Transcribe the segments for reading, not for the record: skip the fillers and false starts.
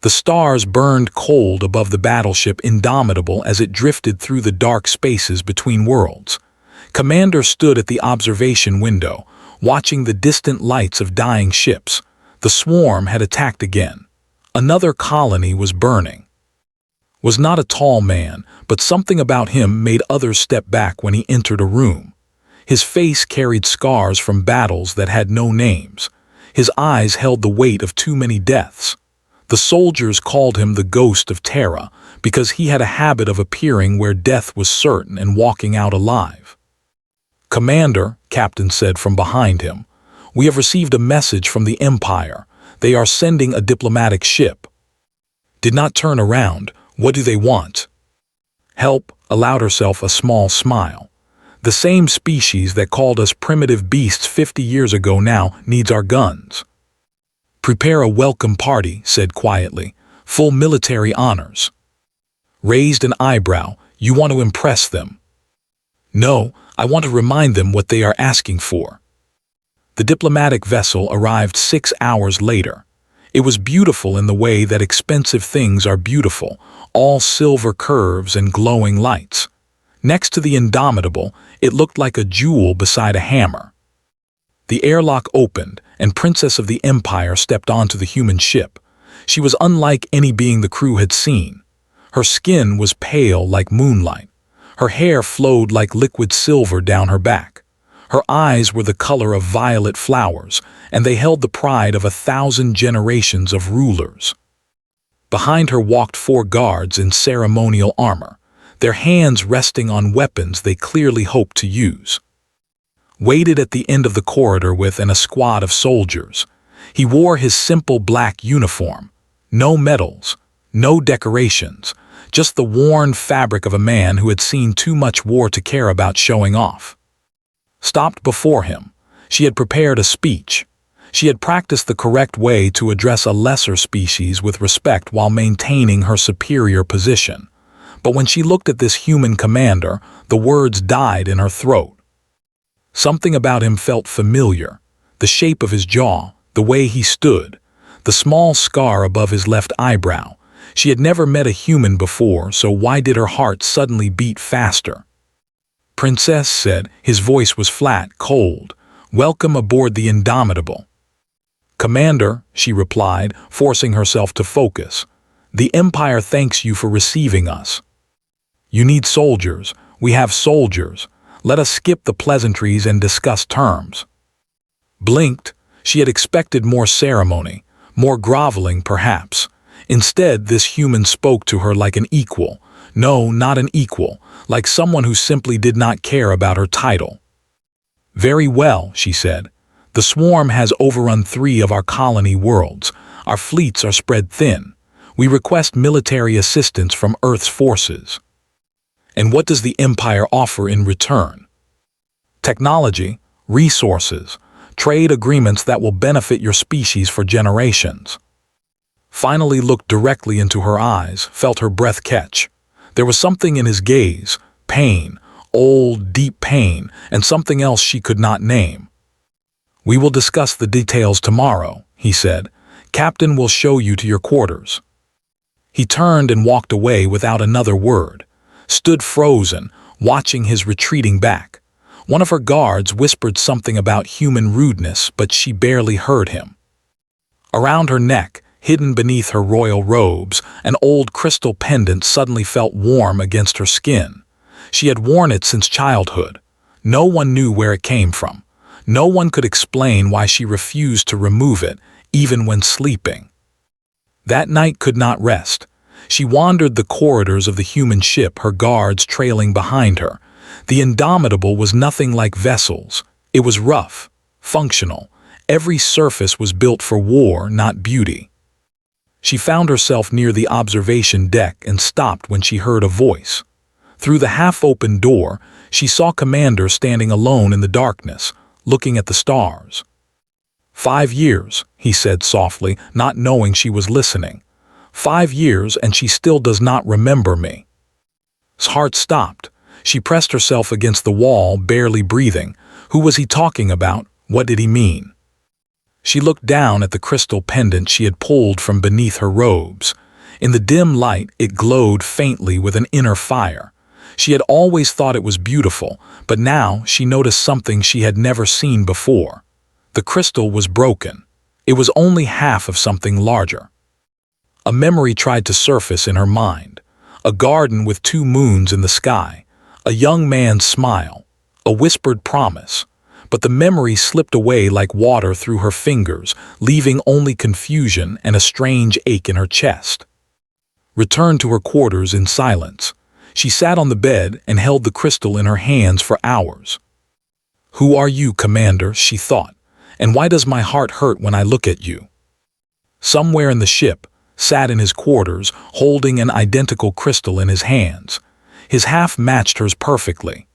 The stars burned cold above the battleship Indomitable as it drifted through the dark spaces between worlds. Commander stood at the observation window, watching the distant lights of dying ships. The swarm had attacked again. Another colony was burning. Was not a tall man, but something about him made others step back when he entered a room. His face carried scars from battles that had no names. His eyes held the weight of too many deaths. The soldiers called him the Ghost of Terra because he had a habit of appearing where death was certain and walking out alive. "Commander," Captain said from behind him, "we have received a message from the Empire. They are sending a diplomatic ship." Did not turn around. What do they want? Help allowed herself a small smile. The same species that called us primitive beasts 50 years ago now needs our guns. Prepare a welcome party, said quietly. Full military honors. Raised an eyebrow. You want to impress them? No, I want to remind them what they are asking for. The diplomatic vessel arrived 6 hours later. It was beautiful in the way that expensive things are beautiful, all silver curves and glowing lights. Next to the Indomitable, it looked like a jewel beside a hammer. The airlock opened, and Princess of the Empire stepped onto the human ship. She was unlike any being the crew had seen. Her skin was pale like moonlight. Her hair flowed like liquid silver down her back. Her eyes were the color of violet flowers, and they held the pride of 1,000 generations of rulers. Behind her walked 4 guards in ceremonial armor, their hands resting on weapons they clearly hoped to use. Waited at the end of the corridor with a squad of soldiers. He wore his simple black uniform. No medals, no decorations, just the worn fabric of a man who had seen too much war to care about showing off. Stopped before him. She had prepared a speech. She had practiced the correct way to address a lesser species with respect while maintaining her superior position. But when she looked at this human commander, the words died in her throat. Something about him felt familiar. The shape of his jaw, the way he stood, the small scar above his left eyebrow. She had never met a human before, so why did her heart suddenly beat faster? Princess said, his voice was flat, cold. Welcome aboard the Indomitable. Commander, she replied, forcing herself to focus. The Empire thanks you for receiving us. You need soldiers. We have soldiers. Let us skip the pleasantries and discuss terms. Blinked. She had expected more ceremony, more groveling perhaps. Instead, this human spoke to her like an equal. No, not an equal, like someone who simply did not care about her title. Very well, she said. The swarm has overrun 3 of our colony worlds. Our fleets are spread thin. We request military assistance from Earth's forces. And what does the Empire offer in return? Technology, resources, trade agreements that will benefit your species for generations. Finally looked directly into her eyes, felt her breath catch. There was something in his gaze, pain, old, deep pain, and something else she could not name. We will discuss the details tomorrow, he said. Captain will show you to your quarters. He turned and walked away without another word, stood frozen, watching his retreating back. One of her guards whispered something about human rudeness, but she barely heard him. Around her neck, hidden beneath her royal robes, an old crystal pendant suddenly felt warm against her skin. She had worn it since childhood. No one knew where it came from. No one could explain why she refused to remove it, even when sleeping. That night could not rest. She wandered the corridors of the human ship, her guards trailing behind her. The Indomitable was nothing like vessels. It was rough, functional. Every surface was built for war, not beauty. She found herself near the observation deck and stopped when she heard a voice. Through the half-open door, she saw Commander standing alone in the darkness, looking at the stars. 5 years, he said softly, not knowing she was listening. 5 years and she still does not remember me. His heart stopped. She pressed herself against the wall, barely breathing. Who was he talking about? What did he mean? She looked down at the crystal pendant she had pulled from beneath her robes. In the dim light, it glowed faintly with an inner fire. She had always thought it was beautiful, but now she noticed something she had never seen before. The crystal was broken. It was only half of something larger. A memory tried to surface in her mind. A garden with 2 moons in the sky, a young man's smile, a whispered promise. But the memory slipped away like water through her fingers, leaving only confusion and a strange ache in her chest. Returned to her quarters in silence. She sat on the bed and held the crystal in her hands for hours. "Who are you, Commander?" she thought, "and why does my heart hurt when I look at you?" Somewhere in the ship, sat in his quarters, holding an identical crystal in his hands. His half matched hers perfectly.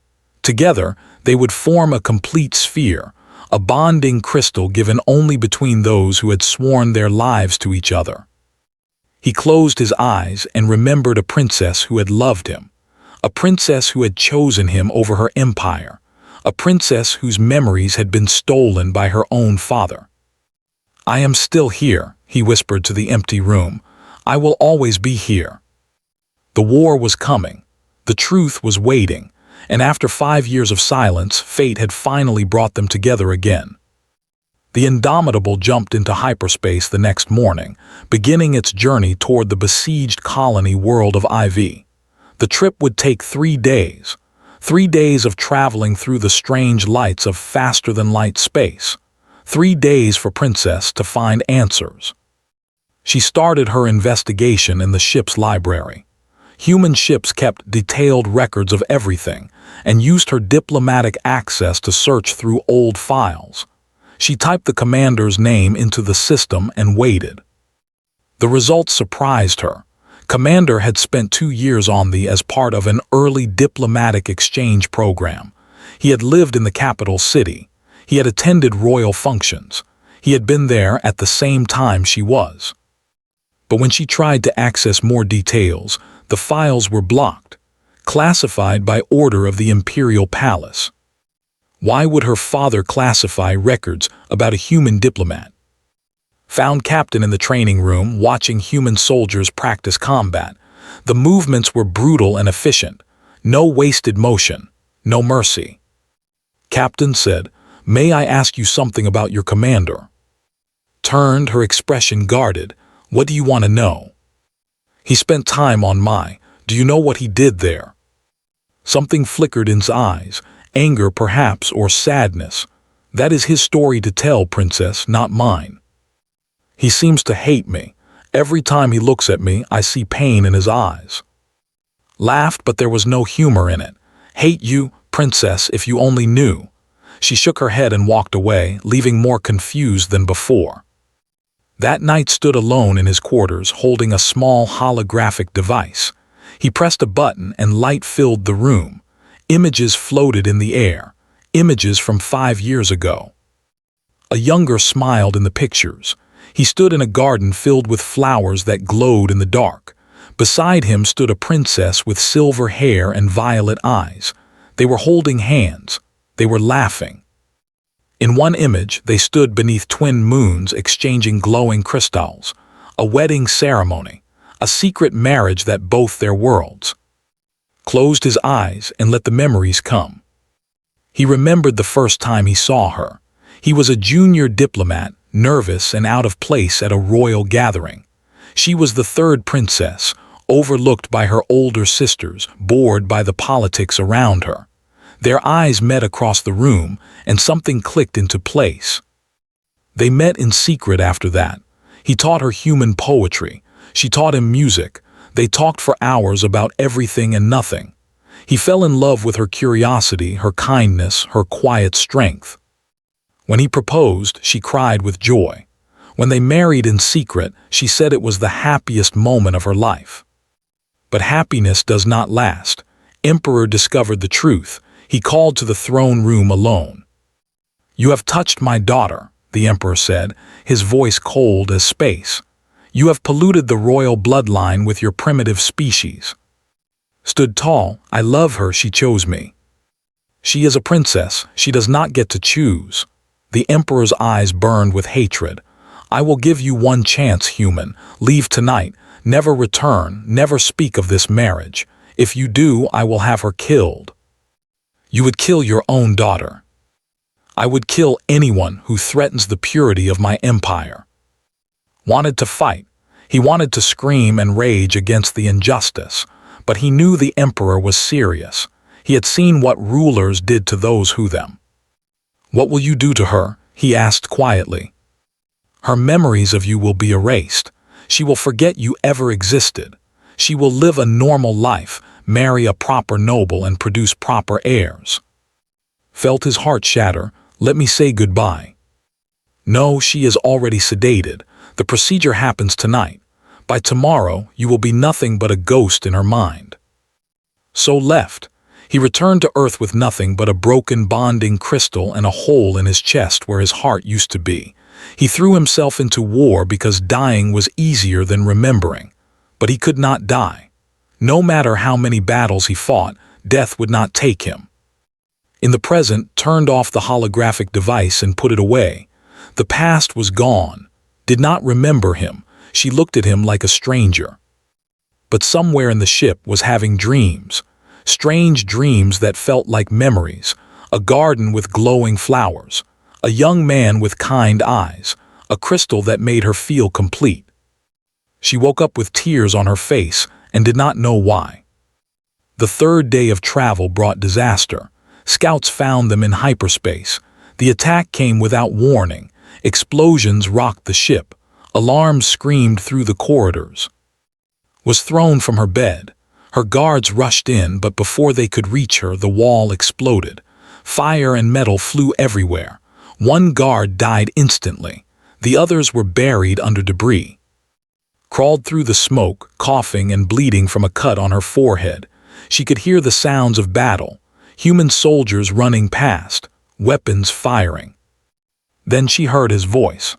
Together, they would form a complete sphere, a bonding crystal given only between those who had sworn their lives to each other. He closed his eyes and remembered a princess who had loved him, a princess who had chosen him over her empire, a princess whose memories had been stolen by her own father. "I am still here," he whispered to the empty room. "I will always be here." The war was coming. The truth was waiting. And after 5 years of silence, fate had finally brought them together again. The Indomitable jumped into hyperspace the next morning, beginning its journey toward the besieged colony world of IV. The trip would take 3 days. 3 days of traveling through the strange lights of faster-than-light space. 3 days for Princess to find answers. She started her investigation in the ship's library. Human ships kept detailed records of everything and used her diplomatic access to search through old files. She typed the commander's name into the system and waited. The results surprised her. Commander had spent 2 years on the as part of an early diplomatic exchange program. He had lived in the capital city. He had attended royal functions. He had been there at the same time she was. But when she tried to access more details, the files were blocked, classified by order of the Imperial Palace. Why would her father classify records about a human diplomat? Found Captain in the training room watching human soldiers practice combat. The movements were brutal and efficient. No wasted motion, no mercy. Captain said, "May I ask you something about your commander?" Turned, her expression guarded. "What do you want to know?" "He spent time on my. Do you know what he did there?" Something flickered in his eyes, anger perhaps, or sadness. "That is his story to tell, Princess, not mine. He seems to hate me. Every time he looks at me, I see pain in his eyes." Laughed, but there was no humor in it. "Hate you, Princess, if you only knew." She shook her head and walked away, leaving more confused than before. That night stood alone in his quarters, holding a small holographic device. He pressed a button and light filled the room. Images floated in the air, images from 5 years ago. A younger smiled in the pictures. He stood in a garden filled with flowers that glowed in the dark. Beside him stood a princess with silver hair and violet eyes. They were holding hands. They were laughing. In one image, they stood beneath twin moons exchanging glowing crystals, a wedding ceremony, a secret marriage that both their worlds. Closed his eyes and let the memories come. He remembered the first time he saw her. He was a junior diplomat, nervous and out of place at a royal gathering. She was the third princess, overlooked by her older sisters, bored by the politics around her. Their eyes met across the room, and something clicked into place. They met in secret after that. He taught her human poetry. She taught him music. They talked for hours about everything and nothing. He fell in love with her curiosity, her kindness, her quiet strength. When he proposed, she cried with joy. When they married in secret, she said it was the happiest moment of her life. But happiness does not last. Emperor discovered the truth. He called to the throne room alone. "You have touched my daughter," the emperor said, his voice cold as space. "You have polluted the royal bloodline with your primitive species." Stood tall. "I love her, she chose me. She is a princess, she does not get to choose." The Emperor's eyes burned with hatred. "I will give you one chance, human. Leave tonight. Never return. Never speak of this marriage. If you do, I will have her killed." "You would kill your own daughter." "I would kill anyone who threatens the purity of my empire." Wanted to fight. He wanted to scream and rage against the injustice, but he knew the Emperor was serious. He had seen what rulers did to those who them. "What will you do to her?" he asked quietly. "Her memories of you will be erased. She will forget you ever existed. She will live a normal life, marry a proper noble and produce proper heirs." Felt his heart shatter. "Let me say goodbye." "No, she is already sedated. The procedure happens tonight. By tomorrow, you will be nothing but a ghost in her mind." So left. He returned to Earth with nothing but a broken bonding crystal and a hole in his chest where his heart used to be. He threw himself into war because dying was easier than remembering. But he could not die. No matter how many battles he fought, death would not take him. In the present, turned off the holographic device and put it away. The past was gone. Did not remember him. She looked at him like a stranger. But somewhere in the ship was having dreams. Strange dreams that felt like memories. A garden with glowing flowers. A young man with kind eyes. A crystal that made her feel complete. She woke up with tears on her face and did not know why. The third day of travel brought disaster. Scouts found them in hyperspace. The attack came without warning. Explosions rocked the ship. Alarms screamed through the corridors. Was thrown from her bed. Her guards rushed in, but before they could reach her, the wall exploded. Fire and metal flew everywhere. One guard died instantly. The others were buried under debris. Crawled through the smoke, coughing and bleeding from a cut on her forehead. She could hear the sounds of battle. Human soldiers running past, weapons firing. Then she heard his voice.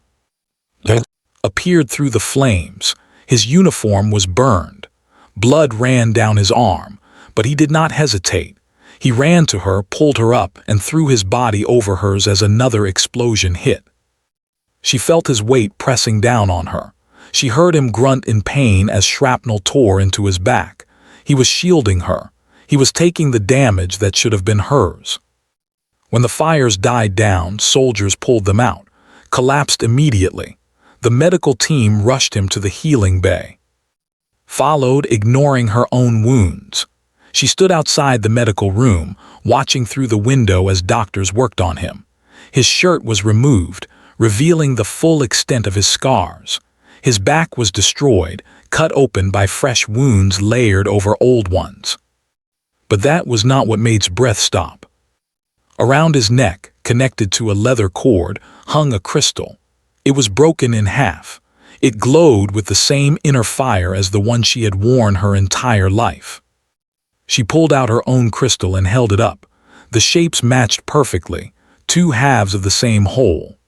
Appeared through the flames. His uniform was burned. Blood ran down his arm, but he did not hesitate. He ran to her, pulled her up, and threw his body over hers as another explosion hit. She felt his weight pressing down on her. She heard him grunt in pain as shrapnel tore into his back. He was shielding her. He was taking the damage that should have been hers. When the fires died down, soldiers pulled them out, collapsed immediately. The medical team rushed him to the healing bay. Followed, ignoring her own wounds. She stood outside the medical room, watching through the window as doctors worked on him. His shirt was removed, revealing the full extent of his scars. His back was destroyed, cut open by fresh wounds layered over old ones. But that was not what made his breath stop. Around his neck, connected to a leather cord, hung a crystal. It was broken in half. It glowed with the same inner fire as the one she had worn her entire life. She pulled out her own crystal and held it up. The shapes matched perfectly, two halves of the same whole.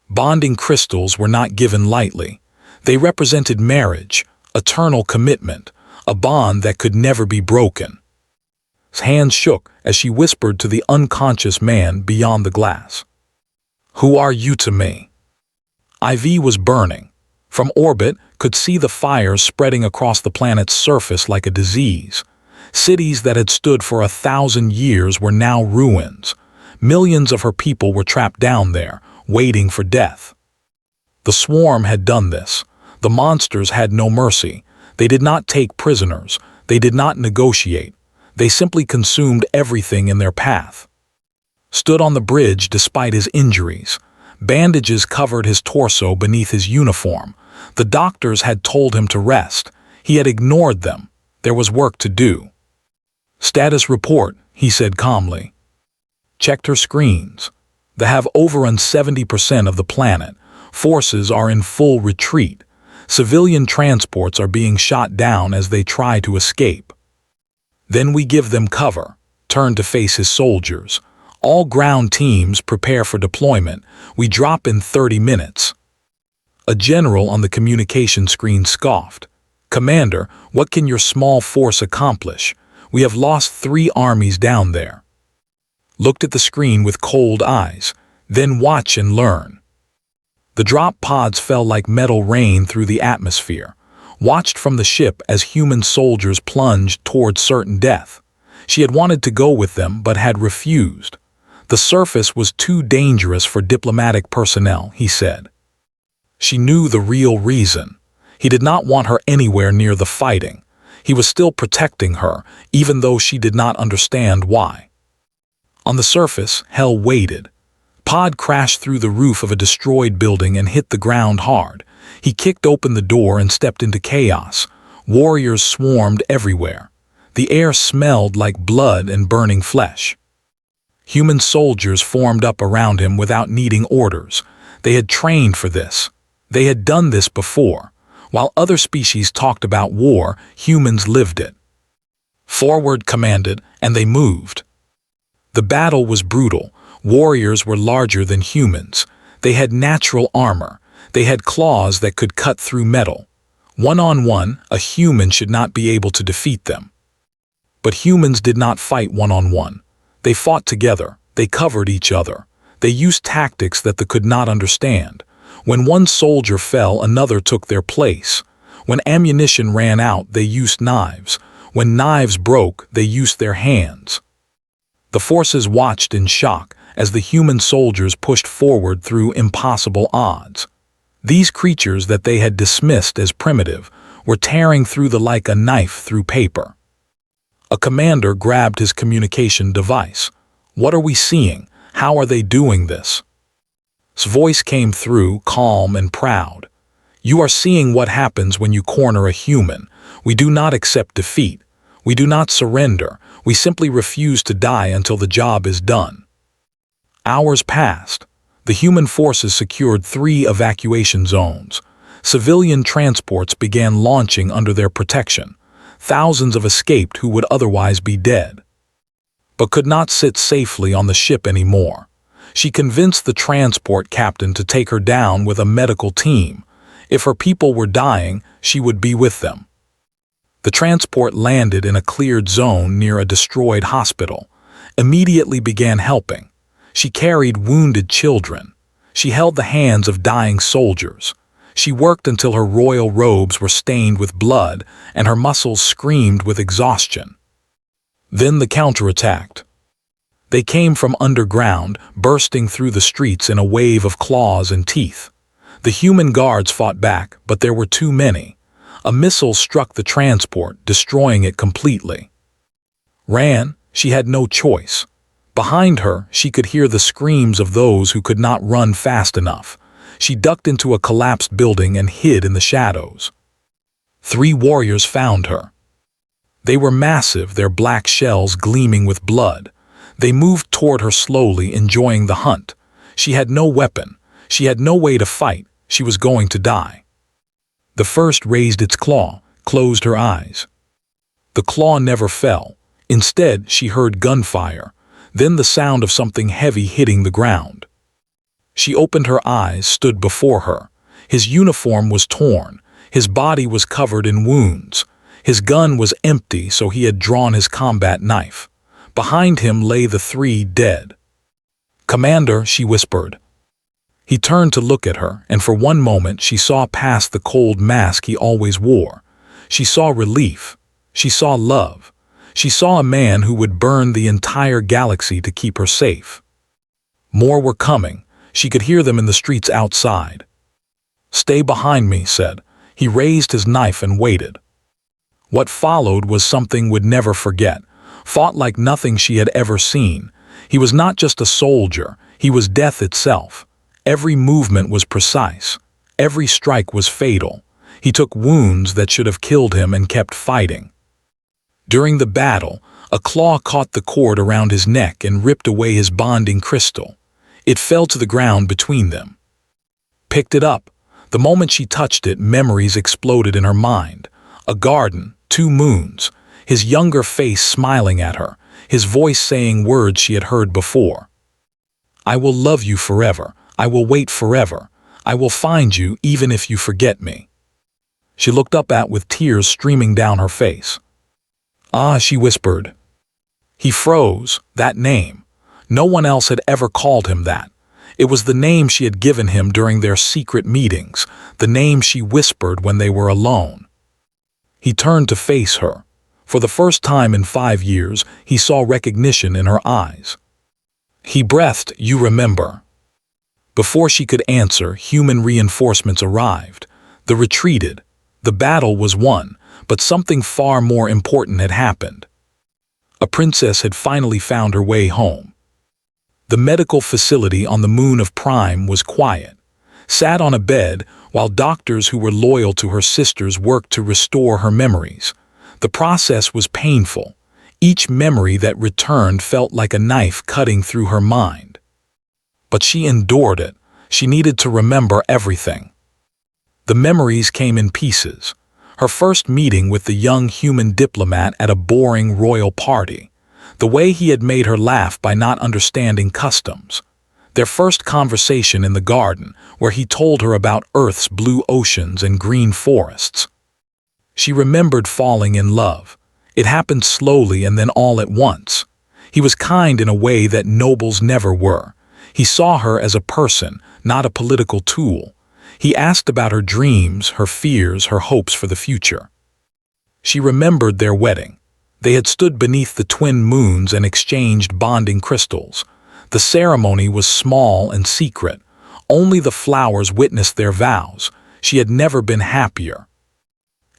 Bonding crystals were not given lightly. They represented marriage, eternal commitment, a bond that could never be broken. His hands shook as she whispered to the unconscious man beyond the glass. "Who are you to me?" IV was burning. From orbit, could see the fires spreading across the planet's surface like a disease. Cities that had stood for 1,000 years were now ruins. Millions of her people were trapped down there, waiting for death. The swarm had done this. The monsters had no mercy. They did not take prisoners. They did not negotiate. They simply consumed everything in their path. Stood on the bridge despite his injuries. Bandages covered his torso beneath his uniform. The doctors had told him to rest. He had ignored them. There was work to do. "Status report," he said calmly. Checked her screens. They have overrun 70% of the planet. Forces are in full retreat. Civilian transports are being shot down as they try to escape. Then we give them cover. Turn to face his soldiers. All ground teams prepare for deployment. We drop in 30 minutes. A general on the communication screen scoffed. "Commander, what can your small force accomplish? We have lost 3 armies down there." Looked at the screen with cold eyes. Then watch and learn. The drop pods fell like metal rain through the atmosphere, watched from the ship as human soldiers plunged toward certain death. She had wanted to go with them but had refused. The surface was too dangerous for diplomatic personnel, he said. She knew the real reason. He did not want her anywhere near the fighting. He was still protecting her, even though she did not understand why. On the surface, Hell waited. Pod crashed through the roof of a destroyed building and hit the ground hard. He kicked open the door and stepped into chaos. Warriors swarmed everywhere. The air smelled like blood and burning flesh. Human soldiers formed up around him without needing orders. They had trained for this. They had done this before. While other species talked about war, humans lived it. Forward commanded, and they moved. The battle was brutal. Warriors were larger than humans. They had natural armor. They had claws that could cut through metal. One-on-one, a human should not be able to defeat them. But humans did not fight one-on-one. They fought together. They covered each other. They used tactics that they could not understand. When one soldier fell, another took their place. When ammunition ran out, they used knives. When knives broke, they used their hands. The forces watched in shock as the human soldiers pushed forward through impossible odds. These creatures that they had dismissed as primitive were tearing through the like a knife through paper. A commander grabbed his communication device. "What are we seeing? How are they doing this?" His voice came through, calm and proud. "You are seeing what happens when you corner a human. We do not accept defeat. We do not surrender. We simply refuse to die until the job is done." Hours passed. The human forces secured 3 evacuation zones. Civilian transports began launching under their protection. Thousands of escaped who would otherwise be dead, but could not sit safely on the ship anymore. She convinced the transport captain to take her down with a medical team. If her people were dying, she would be with them. The transport landed in a cleared zone near a destroyed hospital. Immediately began helping. She carried wounded children. She held the hands of dying soldiers. She worked until her royal robes were stained with blood and her muscles screamed with exhaustion. Then the counterattacked. They came from underground, bursting through the streets in a wave of claws and teeth. The human guards fought back, but there were too many. A missile struck the transport, destroying it completely. Ran, she had no choice. Behind her, she could hear the screams of those who could not run fast enough. She ducked into a collapsed building and hid in the shadows. 3 warriors found her. They were massive, their black shells gleaming with blood. They moved toward her slowly, enjoying the hunt. She had no weapon. She had no way to fight. She was going to die. The first raised its claw, closed her eyes. The claw never fell. Instead, she heard gunfire, then the sound of something heavy hitting the ground. She opened her eyes, stood before her. His uniform was torn. His body was covered in wounds. His gun was empty, so he had drawn his combat knife. Behind him lay the 3 dead. "Commander," she whispered. He turned to look at her, and for one moment she saw past the cold mask he always wore. She saw relief. She saw love. She saw a man who would burn the entire galaxy to keep her safe. More were coming. She could hear them in the streets outside. "Stay behind me," said. He raised his knife and waited. What followed was something would never forget. Fought like nothing she had ever seen. He was not just a soldier, he was death itself. Every movement was precise. Every strike was fatal. He took wounds that should have killed him and kept fighting. During the battle, a claw caught the cord around his neck and ripped away his bonding crystal. It fell to the ground between them. Picked it up. The moment she touched it, memories exploded in her mind. A garden, 2 moons, his younger face smiling at her, his voice saying words she had heard before. "I will love you forever. I will wait forever. I will find you even if you forget me." She looked up with tears streaming down her face. "Ah," she whispered. He froze. That name. No one else had ever called him that. It was the name she had given him during their secret meetings, the name she whispered when they were alone. He turned to face her. For the first time in 5 years, he saw recognition in her eyes. He breathed, "You remember." Before she could answer, human reinforcements arrived. They retreated. The battle was won, but something far more important had happened. A princess had finally found her way home. The medical facility on the moon of Prime was quiet, sat on a bed while doctors who were loyal to her sisters worked to restore her memories. The process was painful. Each memory that returned felt like a knife cutting through her mind. But she endured it. She needed to remember everything. The memories came in pieces. Her first meeting with the young human diplomat at a boring royal party. The way he had made her laugh by not understanding customs. Their first conversation in the garden, where he told her about Earth's blue oceans and green forests. She remembered falling in love. It happened slowly and then all at once. He was kind in a way that nobles never were. He saw her as a person, not a political tool. He asked about her dreams, her fears, her hopes for the future. She remembered their wedding. They had stood beneath the twin moons and exchanged bonding crystals. The ceremony was small and secret. Only the flowers witnessed their vows. She had never been happier.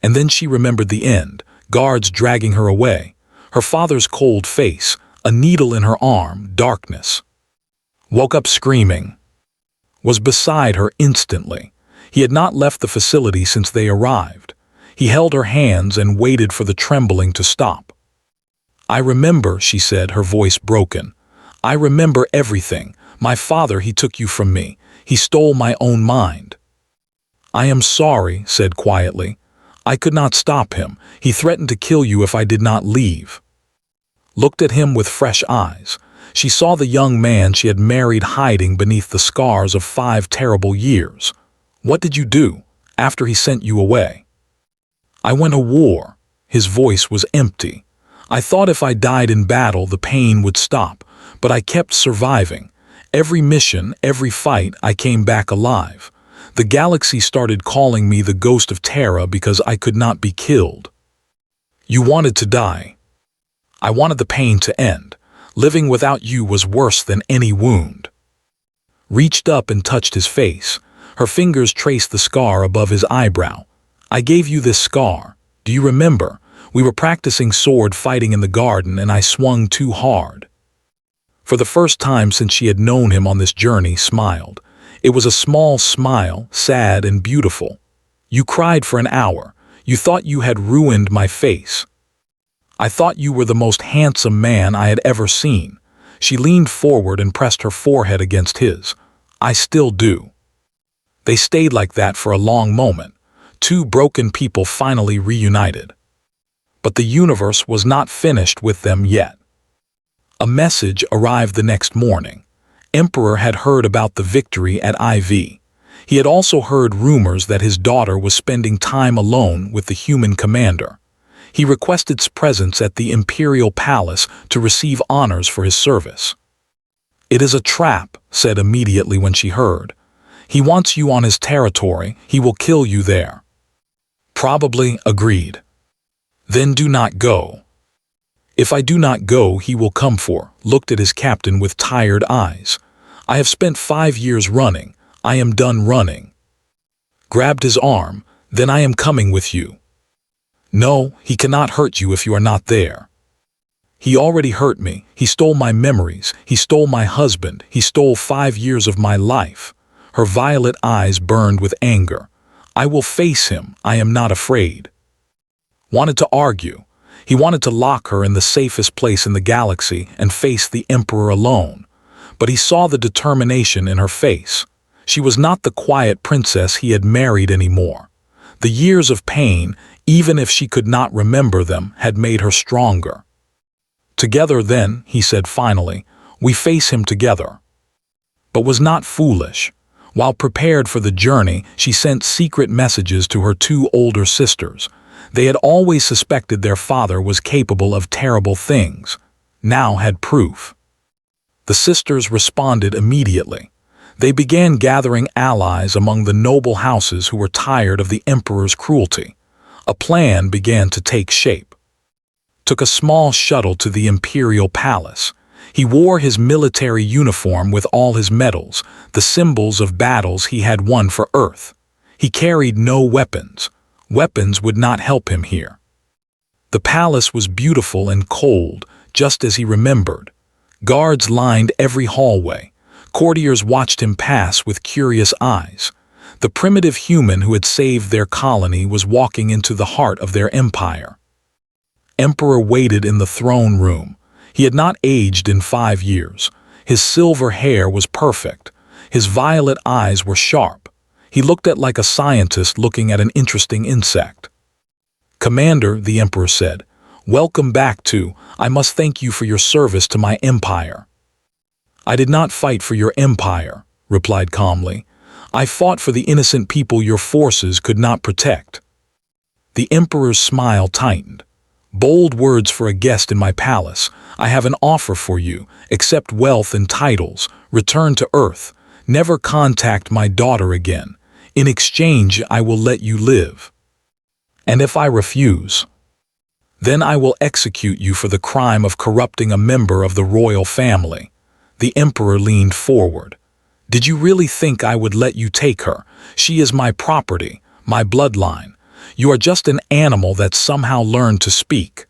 And then she remembered the end, guards dragging her away. Her father's cold face, a needle in her arm, darkness. Woke up screaming. Was beside her instantly. He had not left the facility since they arrived. He held her hands and waited for the trembling to stop. "I remember," she said, her voice broken. "I remember everything. My father, he took you from me. He stole my own mind." "I am sorry," said quietly. "I could not stop him. He threatened to kill you if I did not leave." Looked at him with fresh eyes. She saw the young man she had married hiding beneath the scars of 5 terrible years. "What did you do after he sent you away?" "I went to war." His voice was empty. "I thought if I died in battle the pain would stop, but I kept surviving. Every mission, every fight, I came back alive. The galaxy started calling me the Ghost of Terra because I could not be killed." "You wanted to die." "I wanted the pain to end. Living without you was worse than any wound." Reached up and touched his face. Her fingers traced the scar above his eyebrow. "I gave you this scar. Do you remember? We were practicing sword fighting in the garden and I swung too hard." For the first time since she had known him on this journey, smiled. It was a small smile, sad and beautiful. "You cried for an hour. You thought you had ruined my face. I thought you were the most handsome man I had ever seen." She leaned forward and pressed her forehead against his. "I still do." They stayed like that for a long moment. 2 broken people finally reunited. But the universe was not finished with them yet. A message arrived the next morning. Emperor had heard about the victory at IV. He had also heard rumors that his daughter was spending time alone with the human commander. He requested presence at the Imperial Palace to receive honors for his service. "It is a trap," said immediately when she heard. "He wants you on his territory. He will kill you there." "Probably," agreed. "Then do not go." "If I do not go, he will come for." Looked at his captain with tired eyes. "I have spent 5 years running. I am done running." Grabbed his arm. "Then I am coming with you." "No, he cannot hurt you if you are not there." "He already hurt me. He stole my memories. He stole my husband. He stole 5 years of my life." Her violet eyes burned with anger. "I will face him. I am not afraid." Wanted to argue. He wanted to lock her in the safest place in the galaxy and face the Emperor alone. But he saw the determination in her face. She was not the quiet princess he had married anymore. The years of pain, even if she could not remember them, had made her stronger. "Together then," he said finally, "we face him together." But was not foolish. While prepared for the journey, she sent secret messages to her 2 older sisters. They had always suspected their father was capable of terrible things. Now had proof. The sisters responded immediately. They began gathering allies among the noble houses who were tired of the emperor's cruelty. A plan began to take shape. Took a small shuttle to the imperial palace. He wore his military uniform with all his medals, the symbols of battles he had won for Earth. He carried no weapons. Weapons would not help him here. The palace was beautiful and cold, just as he remembered. Guards lined every hallway. Courtiers watched him pass with curious eyes. The primitive human who had saved their colony was walking into the heart of their empire. Emperor waited in the throne room. He had not aged in 5 years. His silver hair was perfect. His violet eyes were sharp. He looked like a scientist looking at an interesting insect. "Commander," the emperor said, "welcome back to. I must thank you for your service to my empire." "I did not fight for your empire," replied calmly. "I fought for the innocent people your forces could not protect." The emperor's smile tightened. "Bold words for a guest in my palace. I have an offer for you. Accept wealth and titles. Return to Earth. Never contact my daughter again. In exchange, I will let you live. And if I refuse, then I will execute you for the crime of corrupting a member of the royal family." The emperor leaned forward. "Did you really think I would let you take her? She is my property, my bloodline. You are just an animal that somehow learned to speak."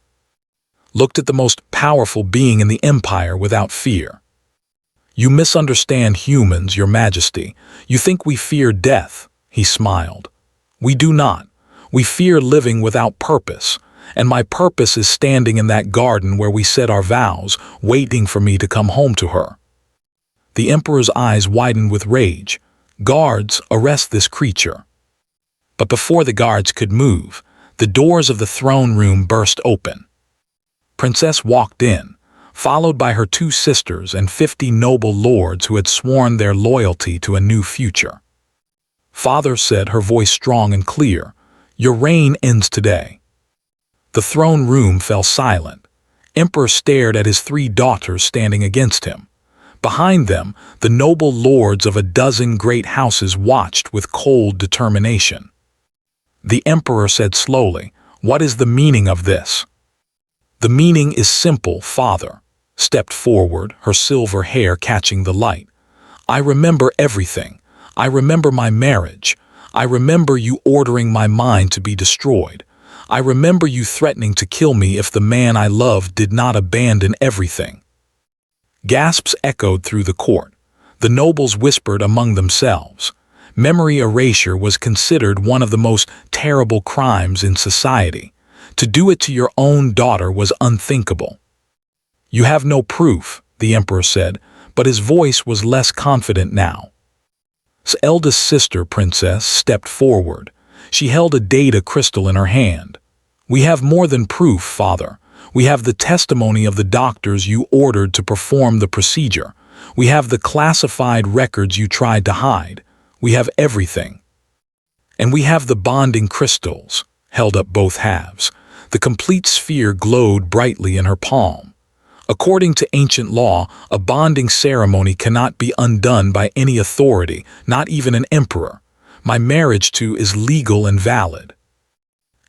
Looked at the most powerful being in the empire without fear. "You misunderstand humans, your majesty. You think we fear death," he smiled. "We do not. We fear living without purpose, and my purpose is standing in that garden where we said our vows, waiting for me to come home to her." The emperor's eyes widened with rage. "Guards, arrest this creature." But before the guards could move, the doors of the throne room burst open. Princess walked in, followed by her 2 sisters and 50 noble lords who had sworn their loyalty to a new future. "Father," said, her voice strong and clear, "your reign ends today." The throne room fell silent. Emperor stared at his 3 daughters standing against him. Behind them, the noble lords of a dozen great houses watched with cold determination. The emperor said slowly, "What is the meaning of this?" "The meaning is simple, father," stepped forward, her silver hair catching the light. "I remember everything. I remember my marriage. I remember you ordering my mind to be destroyed. I remember you threatening to kill me if the man I loved did not abandon everything." Gasps echoed through the court. The nobles whispered among themselves. Memory erasure was considered one of the most terrible crimes in society. To do it to your own daughter was unthinkable. "You have no proof," the emperor said, but his voice was less confident now. His eldest sister, Princess, stepped forward. She held a data crystal in her hand. "We have more than proof, father. We have the testimony of the doctors you ordered to perform the procedure. We have the classified records you tried to hide. We have everything. And we have the bonding crystals," held up both halves. The complete sphere glowed brightly in her palm. "According to ancient law, a bonding ceremony cannot be undone by any authority, not even an emperor. My marriage to is legal and valid."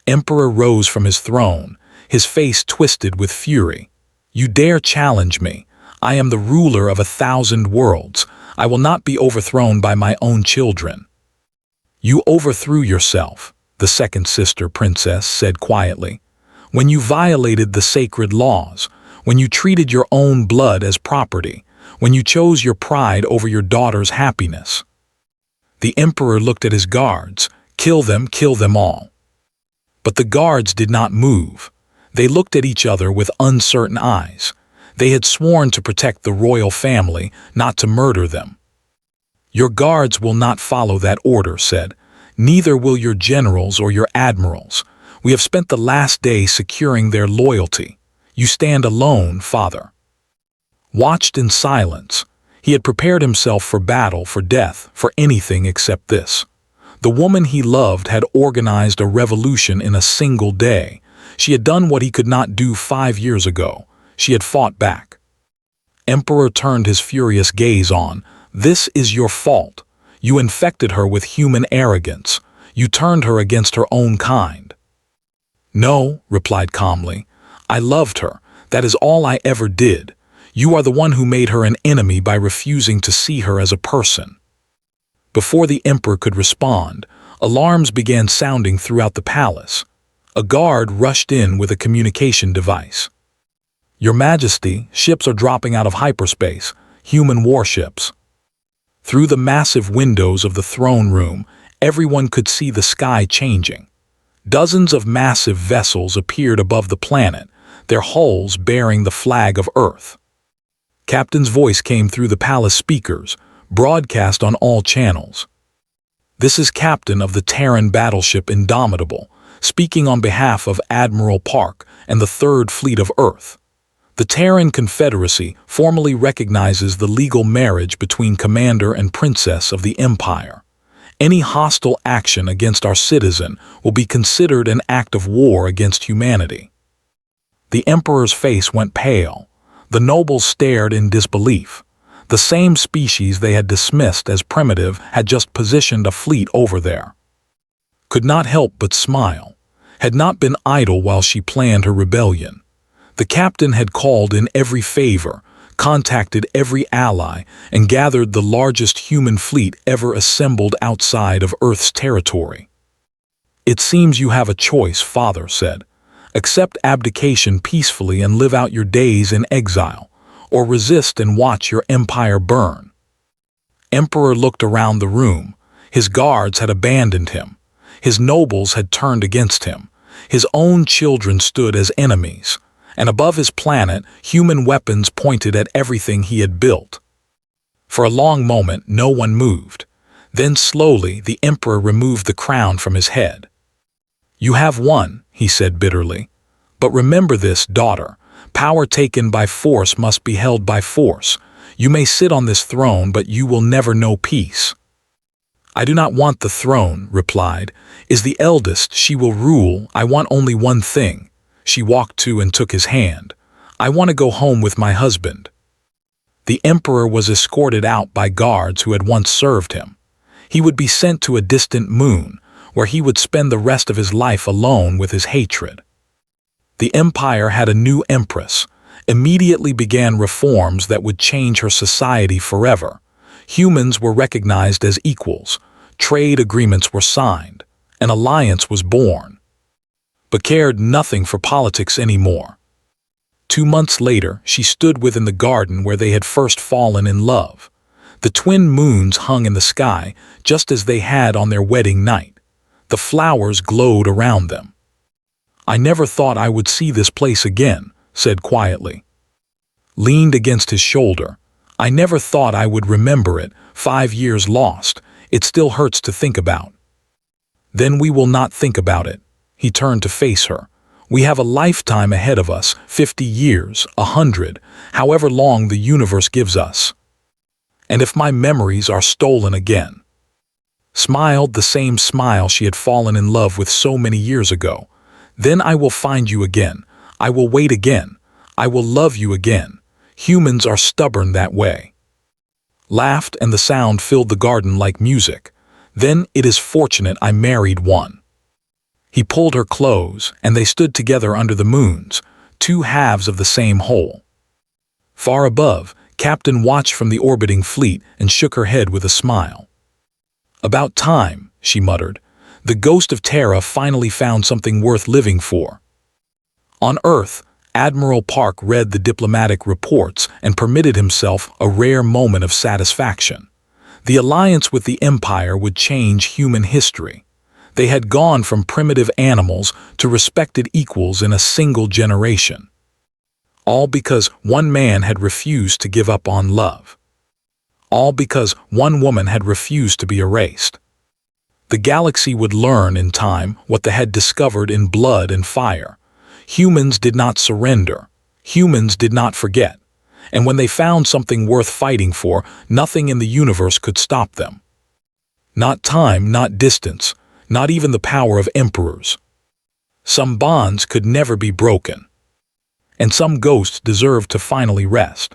Emperor rose from his throne, his face twisted with fury. "You dare challenge me? I am the ruler of 1,000 worlds. I will not be overthrown by my own children." "You overthrew yourself," the second sister, Princess, said quietly. "When you violated the sacred laws, when you treated your own blood as property, when you chose your pride over your daughter's happiness." The emperor looked at his guards. Kill them all." But the guards did not move. They looked at each other with uncertain eyes. They had sworn to protect the royal family, not to murder them. "Your guards will not follow that order," said. "Neither will your generals or your admirals. We have spent the last day securing their loyalty. You stand alone, father." Watched in silence, he had prepared himself for battle, for death, for anything except this. The woman he loved had organized a revolution in a single day. She had done what he could not do 5 years ago. She had fought back. Emperor turned his furious gaze on, This is your fault. You infected her with human arrogance. You turned her against her own kind." "No," replied calmly. "I loved her. That is all I ever did. You are the one who made her an enemy by refusing to see her as a person." Before the emperor could respond, alarms began sounding throughout the palace. A guard rushed in with a communication device. "Your Majesty, ships are dropping out of hyperspace, human warships." Through the massive windows of the throne room, everyone could see the sky changing. Dozens of massive vessels appeared above the planet, their hulls bearing the flag of Earth. Captain's voice came through the palace speakers, broadcast on all channels. "This is Captain of the Terran battleship Indomitable, speaking on behalf of Admiral Park and the Third Fleet of Earth. The Terran Confederacy formally recognizes the legal marriage between Commander and Princess of the Empire. Any hostile action against our citizen will be considered an act of war against humanity." The Emperor's face went pale. The nobles stared in disbelief. The same species they had dismissed as primitive had just positioned a fleet over there. Could not help but smile. Had not been idle while she planned her rebellion. The captain had called in every favor, contacted every ally, and gathered the largest human fleet ever assembled outside of Earth's territory. "It seems you have a choice," Father said. "Accept abdication peacefully and live out your days in exile, or resist and watch your empire burn." Emperor looked around the room. His guards had abandoned him. His nobles had turned against him. His own children stood as enemies. And above his planet, human weapons pointed at everything he had built. For a long moment, no one moved. Then slowly, the emperor removed the crown from his head. "You have won," he said bitterly. "But remember this, daughter. Power taken by force must be held by force. You may sit on this throne, but you will never know peace." "I do not want the throne," replied. "Is the eldest, she will rule. I want only one thing." She walked to and took his hand. "I want to go home with my husband." The emperor was escorted out by guards who had once served him. He would be sent to a distant moon, where he would spend the rest of his life alone with his hatred. The empire had a new empress, immediately began reforms that would change her society forever. Humans were recognized as equals, trade agreements were signed, an alliance was born, but cared nothing for politics anymore. 2 months later, she stood within the garden where they had first fallen in love. The twin moons hung in the sky, just as they had on their wedding night. The flowers glowed around them. "I never thought I would see this place again," said quietly. Leaned against his shoulder. "I never thought I would remember it. 5 years lost. It still hurts to think about." "Then we will not think about it." He turned to face her. "We have a lifetime ahead of us, 50 years, 100, however long the universe gives us. And if my memories are stolen again," smiled the same smile she had fallen in love with so many years ago, "then I will find you again. I will wait again. I will love you again. Humans are stubborn that way." Laughed, and the sound filled the garden like music. "Then it is fortunate I married one." He pulled her close, and they stood together under the moons, 2 halves of the same whole. Far above, Captain watched from the orbiting fleet and shook her head with a smile. "About time," she muttered. "The ghost of Terra finally found something worth living for." On Earth, Admiral Park read the diplomatic reports and permitted himself a rare moment of satisfaction. The alliance with the Empire would change human history. They had gone from primitive animals to respected equals in a single generation. All because one man had refused to give up on love. All because one woman had refused to be erased. The galaxy would learn in time what they had discovered in blood and fire. Humans did not surrender. Humans did not forget. And when they found something worth fighting for, nothing in the universe could stop them. Not time, not distance, not even the power of emperors. Some bonds could never be broken. And some ghosts deserved to finally rest.